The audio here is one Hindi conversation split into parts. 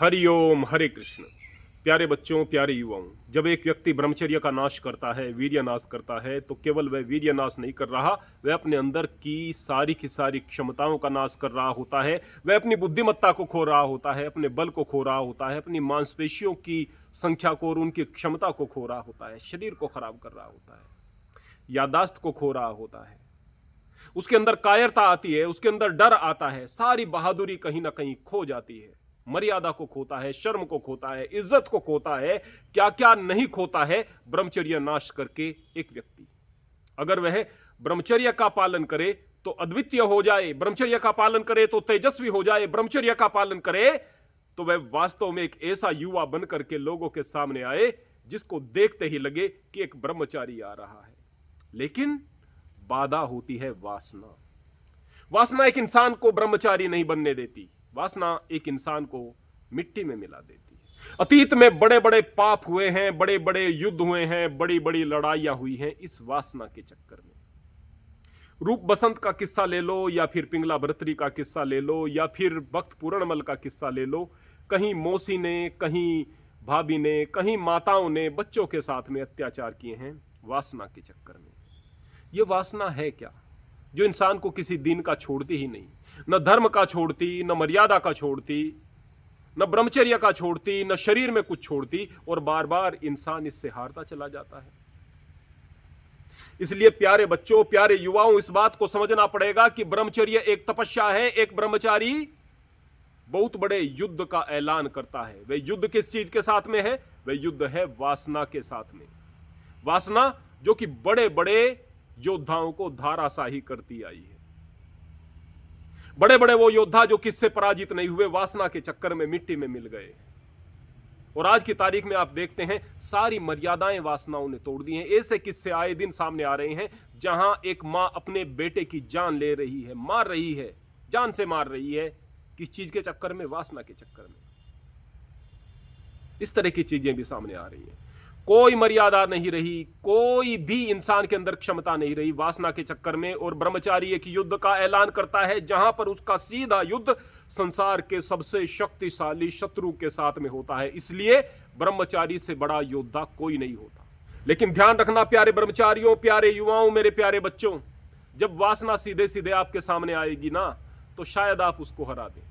हरिओम हरे कृष्ण। प्यारे बच्चों, प्यारे युवाओं, जब एक व्यक्ति ब्रह्मचर्य का नाश करता है, वीर्य नाश करता है, तो केवल वह वीर्य नाश नहीं कर रहा, वह अपने अंदर की सारी क्षमताओं का नाश कर रहा होता है। वह अपनी बुद्धिमत्ता को खो रहा होता है, अपने बल को खो रहा होता है, अपनी मांसपेशियों की संख्या को और उनकी क्षमता को खो रहा होता है, शरीर को खराब कर रहा होता है, यादाश्त को खो रहा होता है, उसके अंदर कायरता आती है, उसके अंदर डर आता है, सारी बहादुरी कहीं ना कहीं खो जाती है, मर्यादा को खोता है, शर्म को खोता है, इज्जत को खोता है, क्या क्या नहीं खोता है ब्रह्मचर्य नाश करके एक व्यक्ति। अगर वह ब्रह्मचर्य का पालन करे तो अद्वितीय हो जाए, ब्रह्मचर्य का पालन करे तो तेजस्वी हो जाए, ब्रह्मचर्य का पालन करे तो वह वास्तव में एक ऐसा युवा बन करके लोगों के सामने आए जिसको देखते ही लगे कि एक ब्रह्मचारी आ रहा है। लेकिन बाधा होती है वासना। वासना एक इंसान को ब्रह्मचारी नहीं बनने देती, वासना एक इंसान को मिट्टी में मिला देती है। अतीत में बड़े बड़े पाप हुए हैं, बड़े बड़े युद्ध हुए हैं, बड़ी बड़ी लड़ाइयां हुई हैं इस वासना के चक्कर में। रूप बसंत का किस्सा ले लो, या फिर पिंगला भर्तरी का किस्सा ले लो, या फिर भक्त पूरणमल का किस्सा ले लो। कहीं मौसी ने, कहीं भाभी ने, कहीं माताओं ने बच्चों के साथ में अत्याचार किए हैं वासना के चक्कर में। यह वासना है क्या जो इंसान को किसी दिन का छोड़ती ही नहीं, न धर्म का छोड़ती, न मर्यादा का छोड़ती, न ब्रह्मचर्य का छोड़ती, न शरीर में कुछ छोड़ती, और बार बार इंसान इससे हारता चला जाता है। इसलिए प्यारे बच्चों, प्यारे युवाओं, इस बात को समझना पड़ेगा कि ब्रह्मचर्य एक तपस्या है। एक ब्रह्मचारी बहुत बड़े युद्ध का ऐलान करता है। वह युद्ध किस चीज के साथ में है? वह युद्ध है वासना के साथ में। वासना जो कि बड़े बड़े योद्धाओं को धाराशाही करती आई है। बड़े बड़े वो योद्धा जो किससे पराजित नहीं हुए, वासना के चक्कर में मिट्टी में मिल गए। और आज की तारीख में आप देखते हैं सारी मर्यादाएं वासनाओं ने तोड़ दी हैं। ऐसे किस्से आए दिन सामने आ रहे हैं जहां एक मां अपने बेटे की जान ले रही है, मार रही है, जान से मार रही है। किस चीज के चक्कर में? वासना के चक्कर में। इस तरह की चीजें भी सामने आ रही हैं। कोई मर्यादा नहीं रही, कोई भी इंसान के अंदर क्षमता नहीं रही वासना के चक्कर में। और ब्रह्मचारी एक युद्ध का ऐलान करता है जहां पर उसका सीधा युद्ध संसार के सबसे शक्तिशाली शत्रु के साथ में होता है। इसलिए ब्रह्मचारी से बड़ा योद्धा कोई नहीं होता। लेकिन ध्यान रखना प्यारे ब्रह्मचारियों, प्यारे युवाओं, मेरे प्यारे बच्चों, जब वासना सीधे सीधे आपके सामने आएगी ना, तो शायद आप उसको हरा दें।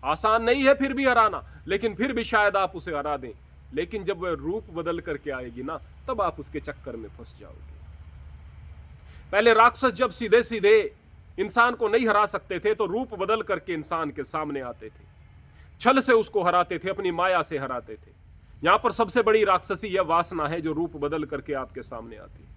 आसान नहीं है फिर भी हराना, लेकिन फिर भी शायद आप उसे हरा दें। लेकिन जब वह रूप बदल करके आएगी ना, तब आप उसके चक्कर में फंस जाओगे। पहले राक्षस जब सीधे सीधे इंसान को नहीं हरा सकते थे, तो रूप बदल करके इंसान के सामने आते थे, छल से उसको हराते थे, अपनी माया से हराते थे। यहां पर सबसे बड़ी राक्षसी यह वासना है जो रूप बदल करके आपके सामने आती है।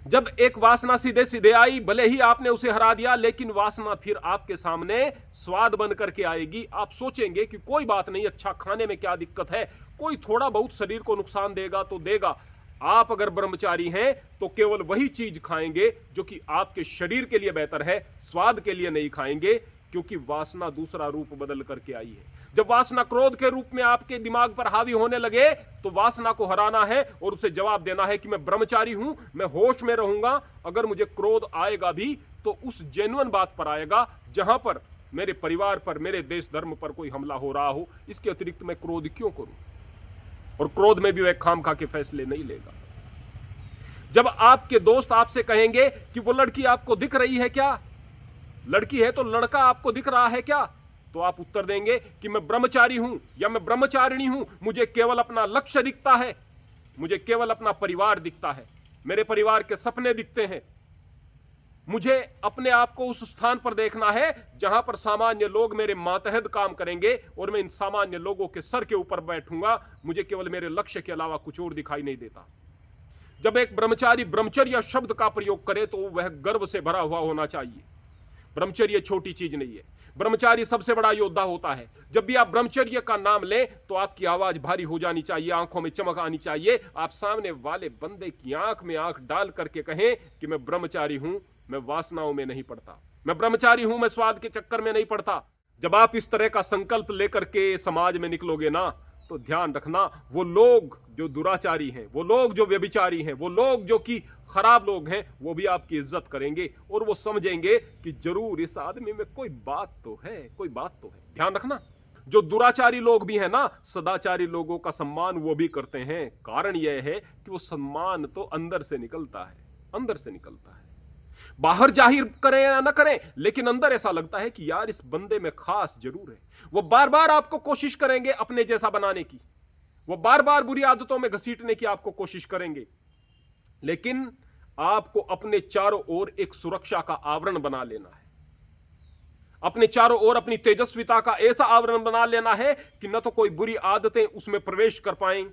जब एक वासना सीधे सीधे आई, भले ही आपने उसे हरा दिया, लेकिन वासना फिर आपके सामने स्वाद बन करके आएगी। आप सोचेंगे कि कोई बात नहीं, अच्छा खाने में क्या दिक्कत है, कोई थोड़ा बहुत शरीर को नुकसान देगा तो देगा। आप अगर ब्रह्मचारी हैं तो केवल वही चीज खाएंगे जो कि आपके शरीर के लिए बेहतर है, स्वाद के लिए नहीं खाएंगे, क्योंकि वासना दूसरा रूप बदल करके आई है। जब वासना क्रोध के रूप में आपके दिमाग पर हावी होने लगे, तो वासना को हराना है और उसे जवाब देना है कि मैं ब्रह्मचारी हूं, मैं होश में रहूंगा। अगर मुझे क्रोध आएगा भी तो उस जेन्युइन बात पर आएगा जहां पर मेरे परिवार पर, मेरे देश धर्म पर कोई हमला हो रहा हो। इसके अतिरिक्त मैं क्रोध क्यों करूं? और क्रोध में भी वह खामखा के फैसले नहीं लेगा। जब आपके दोस्त आपसे कहेंगे कि वो लड़की आपको दिख रही है क्या, लड़की है तो लड़का आपको दिख रहा है क्या, तो आप उत्तर देंगे कि मैं ब्रह्मचारी हूं या मैं ब्रह्मचारिणी हूं, मुझे केवल अपना लक्ष्य दिखता है, मुझे केवल अपना परिवार दिखता है, मेरे परिवार के सपने दिखते हैं, मुझे अपने आप को उस स्थान पर देखना है जहां पर सामान्य लोग मेरे मातहत काम करेंगे और मैं इन सामान्य लोगों के सर के ऊपर बैठूंगा। मुझे केवल मेरे लक्ष्य के अलावा कुछ और दिखाई नहीं देता। जब एक ब्रह्मचारी ब्रह्मचर्य शब्द का प्रयोग करे तो वह गर्व से भरा हुआ होना चाहिए। ब्रह्मचर्य छोटी चीज नहीं है, ब्रह्मचारी सबसे बड़ा योद्धा होता है। जब भी आप ब्रह्मचर्य का नाम लें तो आपकी आवाज भारी हो जानी चाहिए, आंखों में चमक आनी चाहिए। आप सामने वाले बंदे की आंख में आंख डाल करके कहें कि मैं ब्रह्मचारी हूं, मैं वासनाओं में नहीं पड़ता, मैं ब्रह्मचारी हूं, मैं स्वाद के चक्कर में नहीं पड़ता। जब आप इस तरह का संकल्प लेकर के समाज में निकलोगे ना, तो ध्यान रखना, वो लोग जो दुराचारी हैं, वो लोग जो व्यभिचारी हैं, वो लोग जो कि खराब लोग हैं, वो भी आपकी इज्जत करेंगे और वो समझेंगे कि जरूर इस आदमी में कोई बात तो है, कोई बात तो है। ध्यान रखना, जो दुराचारी लोग भी हैं ना, सदाचारी लोगों का सम्मान वो भी करते हैं। कारण यह है कि वो सम्मान तो अंदर से निकलता है, अंदर से निकलता है। बाहर जाहिर करें या ना करें, लेकिन अंदर ऐसा लगता है कि यार इस बंदे में खास जरूर है। वो बार बार आपको कोशिश करेंगे अपने जैसा बनाने की, वो बार बार बुरी आदतों में घसीटने की आपको कोशिश करेंगे, लेकिन आपको अपने चारों ओर एक सुरक्षा का आवरण बना लेना है। अपने चारों ओर अपनी तेजस्विता का ऐसा आवरण बना लेना है कि न तो कोई बुरी आदतें उसमें प्रवेश कर पाएं,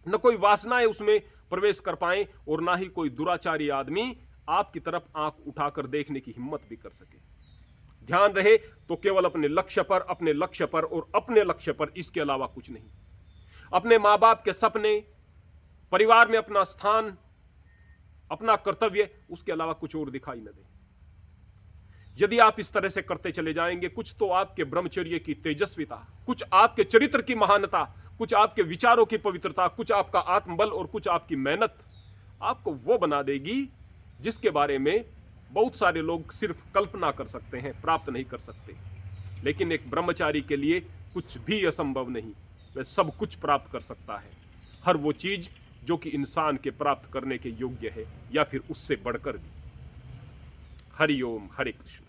न कोई वासनाएं उसमें प्रवेश कर पाएं, और ना ही कोई दुराचारी आदमी आपकी तरफ आंख उठाकर देखने की हिम्मत भी कर सके। ध्यान रहे तो केवल अपने लक्ष्य पर, अपने लक्ष्य पर और अपने लक्ष्य पर, इसके अलावा कुछ नहीं। अपने मां बाप के सपने, परिवार में अपना स्थान, अपना कर्तव्य, उसके अलावा कुछ और दिखाई न दे। यदि आप इस तरह से करते चले जाएंगे, कुछ तो आपके ब्रह्मचर्य की तेजस्विता, कुछ आपके चरित्र की महानता, कुछ आपके विचारों की पवित्रता, कुछ आपका आत्मबल और कुछ आपकी मेहनत आपको वो बना देगी जिसके बारे में बहुत सारे लोग सिर्फ कल्पना कर सकते हैं, प्राप्त नहीं कर सकते। लेकिन एक ब्रह्मचारी के लिए कुछ भी असंभव नहीं, वह सब कुछ प्राप्त कर सकता है। हर वो चीज जो कि इंसान के प्राप्त करने के योग्य है, या फिर उससे बढ़कर भी। हरि ओम, हरे कृष्ण।